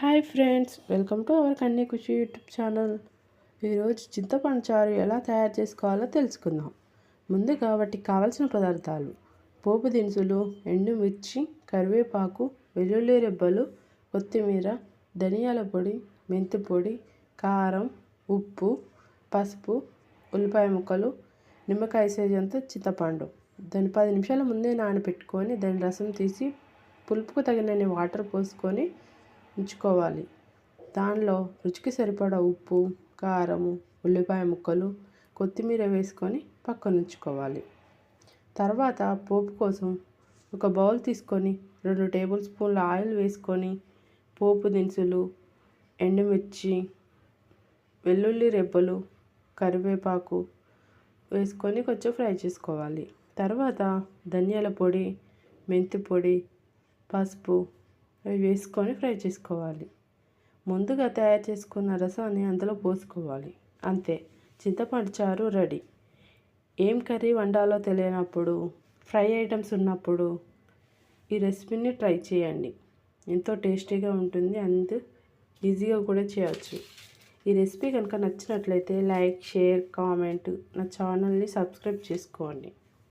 Hi friends, welcome to our Kanni Kushi YouTube channel. ఈరోజు చింతపండు చారు ఎలా తయారు చేసుకోవాలో తెలుసుకుందాం. ముందుగా వాటికి కావాల్సిన పదార్థాలు: పోపు దినుసులు, ఎండుమిర్చి, కరివేపాకు, వెల్లుల్లి రెబ్బలు, కొత్తిమీర, ధనియాల పొడి, మెంతి పొడి, కారం, ఉప్పు, పసుపు, ఉల్లిపాయ ముక్కలు, నిమ్మకాయ సైజ్ అంతా చింతపండు. దాన్ని 10 నిమిషాల ముందే నానబెట్టుకొని దాని రసం తీసి పులుపుకు తగినన్ని వాటర్ పోసుకొని ఉంచుకోవాలి. దానిలో రుచికి సరిపడా ఉప్పు, కారము, ఉల్లిపాయ ముక్కలు, కొత్తిమీర వేసుకొని పక్కన ఉంచుకోవాలి. తర్వాత పోపు కోసం ఒక బౌల్ తీసుకొని 2 టేబుల్ స్పూన్ల ఆయిల్ వేసుకొని పోపు దినుసులు, ఎండుమిర్చి, వెల్లుల్లి రెబ్బలు, కరివేపాకు వేసుకొని కొంచెం ఫ్రై చేసుకోవాలి. తర్వాత ధనియాల పొడి, మెంతి పొడి, పసుపు అవి వేసుకొని ఫ్రై చేసుకోవాలి. ముందుగా తయారు చేసుకున్న రసాన్ని అందులో పోసుకోవాలి. అంతే, చింతపండు చారు రెడీ. ఏం కర్రీ వండాలో తెలియనప్పుడు, ఫ్రై ఐటమ్స్ ఉన్నప్పుడు ఈ రెసిపీని ట్రై చేయండి. ఎంతో టేస్టీగా ఉంటుంది, అండ్ ఈజీగా కూడా చేయవచ్చు. ఈ రెసిపీ కనుక నచ్చినట్లయితే లైక్, షేర్, కామెంట్, నా ఛానల్ని సబ్స్క్రైబ్ చేసుకోండి.